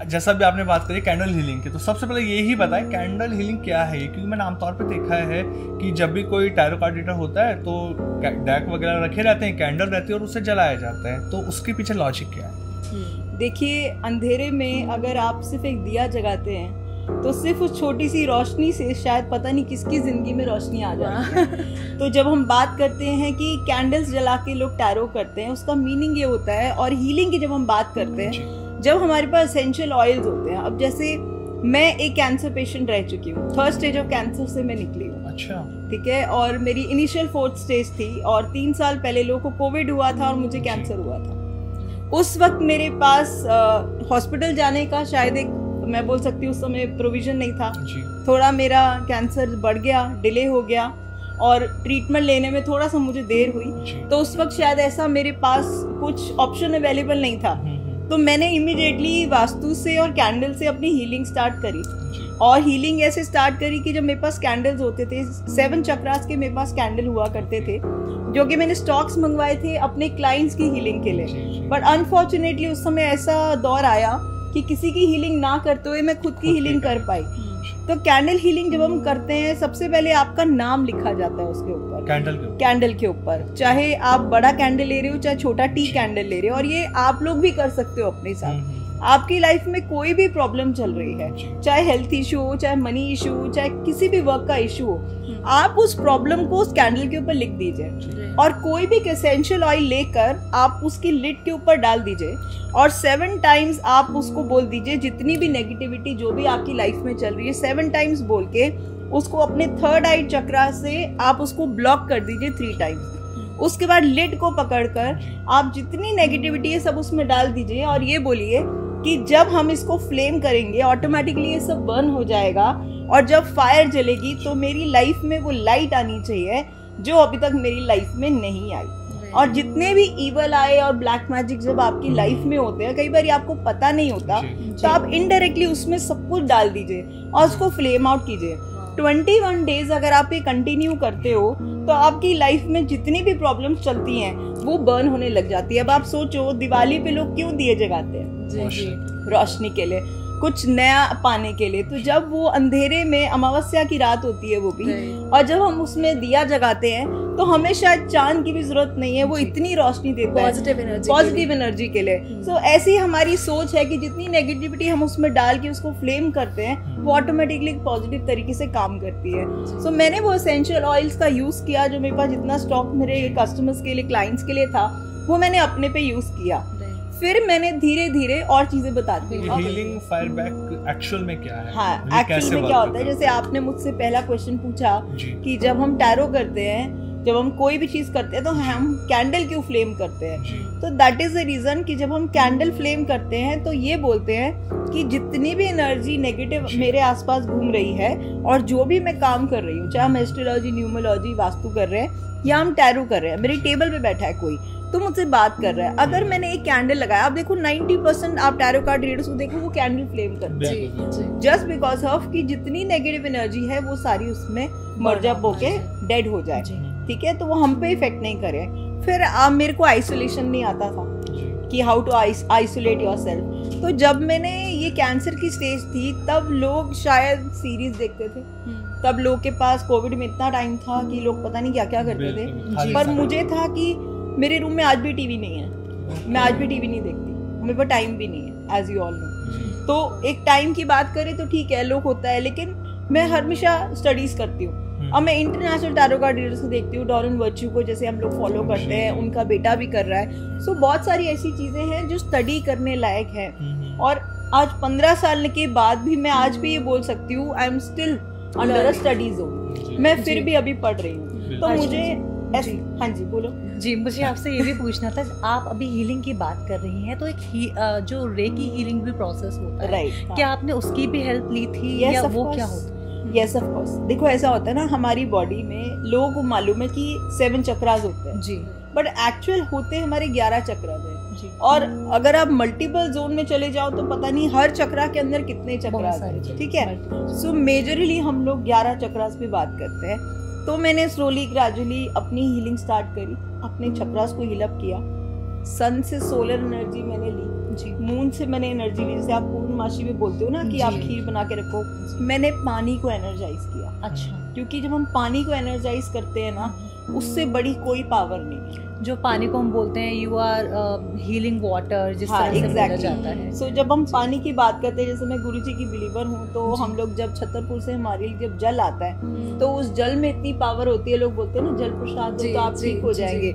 जैसा भी आपने बात करी कैंडल हीलिंग की, तो सबसे पहले ये ही बताएं कैंडल हीलिंग क्या है, क्योंकि मैंने आमतौर पे देखा है कि जब भी कोई टैरो कार्ड रीडर होता है तो डेक वगैरह रखे रहते हैं, कैंडल रहती है और उसे जलाया जाता है, तो उसके पीछे लॉजिक क्या है? देखिए, अंधेरे में अगर आप सिर्फ एक दिया जगाते हैं तो सिर्फ उस छोटी सी रोशनी से शायद पता नहीं किसकी जिंदगी में रोशनी आ जाती है। तो जब हम बात करते हैं कि कैंडल्स जला के लोग टैरो करते हैं, उसका मीनिंग ये होता है। और हीलिंग की जब हम बात करते हैं, जब हमारे पास एसेंशियल ऑयल्स होते हैं, अब जैसे मैं एक कैंसर पेशेंट रह चुकी हूँ, 3rd स्टेज ऑफ कैंसर से मैं निकली हूँ। अच्छा, ठीक है। और मेरी इनिशियल 4th स्टेज थी और 3 साल पहले लोगों को कोविड हुआ था और मुझे कैंसर हुआ था। उस वक्त मेरे पास हॉस्पिटल जाने का शायद एक, मैं बोल सकती हूँ उस समय प्रोविजन नहीं था। थोड़ा मेरा कैंसर बढ़ गया, डिले हो गया और ट्रीटमेंट लेने में थोड़ा सा मुझे देर हुई, तो उस वक्त शायद ऐसा मेरे पास कुछ ऑप्शन अवेलेबल नहीं था। तो मैंने इमीडिएटली वास्तु से और कैंडल से अपनी हीलिंग स्टार्ट करी। और हीलिंग ऐसे स्टार्ट करी कि जब मेरे पास कैंडल्स होते थे, 7 चक्रास के मेरे पास कैंडल हुआ करते थे, जो कि मैंने स्टॉक्स मंगवाए थे अपने क्लाइंट्स की हीलिंग के लिए। बट अनफॉर्चुनेटली उस समय ऐसा दौर आया कि किसी की हीलिंग ना करते हुए मैं खुद की हीलिंग कर पाई। तो कैंडल हीलिंग जब हम करते हैं, सबसे पहले आपका नाम लिखा जाता है उसके ऊपर, कैंडल के ऊपर। चाहे आप बड़ा कैंडल ले रहे हो, चाहे छोटा टी कैंडल ले रहे हो, और ये आप लोग भी कर सकते हो अपने साथ। आपकी लाइफ में कोई भी प्रॉब्लम चल रही है, चाहे हेल्थ इशू हो, चाहे मनी इशू हो, चाहे किसी भी वर्क का इशू हो, आप उस प्रॉब्लम को उस कैंडल के ऊपर लिख दीजिए और कोई भी एसेंशियल ऑयल लेकर आप उसकी लिड के ऊपर डाल दीजिए और 7 टाइम्स आप उसको बोल दीजिए, जितनी भी नेगेटिविटी जो भी आपकी लाइफ में चल रही है, 7 टाइम्स बोल के उसको अपने 3rd आई चक्रा से आप उसको ब्लॉक कर दीजिए 3 टाइम्स। उसके बाद लिड को पकड़कर आप जितनी नेगेटिविटी है सब उसमें डाल दीजिए और ये बोलिए कि जब हम इसको फ्लेम करेंगे ऑटोमेटिकली ये सब बर्न हो जाएगा, और जब फायर जलेगी तो मेरी लाइफ में वो लाइट आनी चाहिए जो अभी तक मेरी लाइफ में नहीं आई। और जितने भी इवल आए और ब्लैक मैजिक जब आपकी लाइफ में होते हैं, कई बार आपको पता नहीं होता, तो आप इनडायरेक्टली उसमें सब कुछ डाल दीजिए और उसको फ्लेम आउट कीजिए। 21 डेज अगर आप ये कंटिन्यू करते हो तो आपकी लाइफ में जितनी भी प्रॉब्लम्स चलती हैं वो बर्न होने लग जाती है। अब आप सोचो, दिवाली पे लोग क्यों दिए जगाते हैं? रोशनी के लिए, कुछ नया पाने के लिए। तो जब वो अंधेरे में, अमावस्या की रात होती है वो भी, और जब हम उसमें दिया जगाते हैं तो हमें शायद चांद की भी जरूरत नहीं है, वो इतनी रोशनी देता है पॉजिटिव एनर्जी के लिए। तो ऐसी हमारी सोच है कि जितनी नेगेटिविटी हम उसमें डाल के उसको फ्लेम करते हैं वो ऑटोमेटिकली पॉजिटिव तरीके से काम करती है। सो मैंने वो एसेंशियल ऑयल्स का यूज किया, जो मेरे पास जितना स्टॉक मेरे कस्टमर्स के लिए, क्लाइंट्स के लिए था, वो मैंने अपने पे यूज किया। फिर मैंने धीरे धीरे और चीजें बताती हूँ। हीलिंग फायर बैक एक्चुअल में क्या है? हाँ, एक्चुअल में क्या होता है, जैसे आपने मुझसे पहला क्वेश्चन पूछा कि जब हम टैरो करते हैं, जब हम कोई भी चीज करते हैं तो हम कैंडल क्यों फ्लेम करते हैं? तो दैट इज द रीजन कि जब हम कैंडल फ्लेम करते हैं तो ये बोलते हैं कि जितनी भी एनर्जी नेगेटिव मेरे आसपास घूम रही है और जो भी मैं काम कर रही हूँ, चाहे हम एस्ट्रोलॉजी, न्यूमरोलॉजी, वास्तु कर रहे हैं या हम टैरो कर रहे हैं, मेरी टेबल पे बैठा है कोई तो मुझसे बात कर रहा है, अगर मैंने एक कैंडल लगाया, आप देखो 90% आप टैरो कार्ड रीडर्स को देखो वो कैंडल फ्लेम करते हैं, जस्ट बिकॉज ऑफ कि जितनी नेगेटिव एनर्जी है वो सारी उसमें मर्ज अप होके डेड हो जाए। ठीक है, तो वो हम पे इफेक्ट नहीं करे। फिर मेरे को आइसोलेशन नहीं आता था कि हाउ टू आइसोलेट योरसेल्फ। तो जब मैंने ये कैंसर की स्टेज थी तब लोग शायद सीरीज देखते थे, तब लोग के पास कोविड में इतना टाइम था कि लोग पता नहीं क्या क्या करते थे, पर मुझे था कि मेरे रूम में आज भी टीवी नहीं है, मैं आज भी टीवी नहीं देखती, मेरे पास टाइम भी नहीं है, एज यू ऑल नो। तो एक टाइम की बात करें तो ठीक है, लोग होता है, लेकिन मैं हमेशा स्टडीज करती हूँ। अब मैं इंटरनेशनल टैरो कार्ड रीडर्स को देखती हूँ, डॉरन वर्च्यू को जैसे हम लोग फॉलो करते हैं, उनका बेटा भी कर रहा है। सो बहुत सारी ऐसी चीजें हैं जो स्टडी करने लायक है। और आज 15 साल के बाद भी मैं आज भी ये बोल सकती हूँ, I am still under a study zone, मैं फिर भी अभी पढ़ रही हूँ। तो मुझे हाँ जी बोलो। जी, मुझे आपसे ये भी पूछना था, आप अभी हीलिंग की बात कर रही हैं तो एक जो रेकी हीलिंग भी प्रोसेस होता है, राइट, क्या आपने उसकी भी हेल्प ली थी या वो क्या होता है? Yes of course. देखो ऐसा होता है ना, हमारी बॉडी में लोगों को मालूम है कि 7 चक्रास होते हैं जी, बट एक्चुअल होते हमारे 11 चक्रास हैं। और अगर आप मल्टीपल जोन में चले जाओ तो पता नहीं हर चक्रा के अंदर कितने चक्रास हैं। ठीक है, सो मेजरली हम लोग 11 चक्रास पे बात करते हैं। तो मैंने स्लोली ग्रेजुअली अपनी हीलिंग स्टार्ट करी, अपने चक्रास को हील अप किया, सन से सोलर एनर्जी मैंने ली जी। मून से मैंने एनर्जी ली, जैसे आप पूर्णमासी में बोलते हो ना कि आप जी। खीर बना के रखो, मैंने पानी को एनर्जाइज किया। अच्छा। क्योंकि जब हम पानी को एनर्जाइज करते हैं ना, उससे बड़ी कोई पावर नहीं। जो पानी को हम बोलते हैं यू आर हीलिंग वाटर, जिस तरह से बोला जाता है। सो जब हम पानी की बात करते हैं, जैसे मैं गुरुजी की बिलीवर हूँ, तो हम लोग जब छतरपुर से हमारे लिए जब जल आता है तो उस जल में इतनी पावर होती है, लोग बोलते हैं ना जल प्रसाद दो तो आप ठीक हो जाएंगे,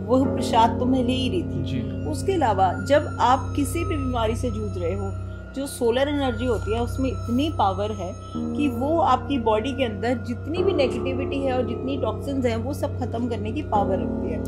वो प्रसाद तो मैं ले ही रही थी। उसके अलावा जब आप किसी भी बीमारी से जूझ रहे हो, जो सोलर एनर्जी होती है उसमें इतनी पावर है कि वो आपकी बॉडी के अंदर जितनी भी नेगेटिविटी है और जितनी टॉक्सिन्स हैं वो सब खत्म करने की पावर रखती है।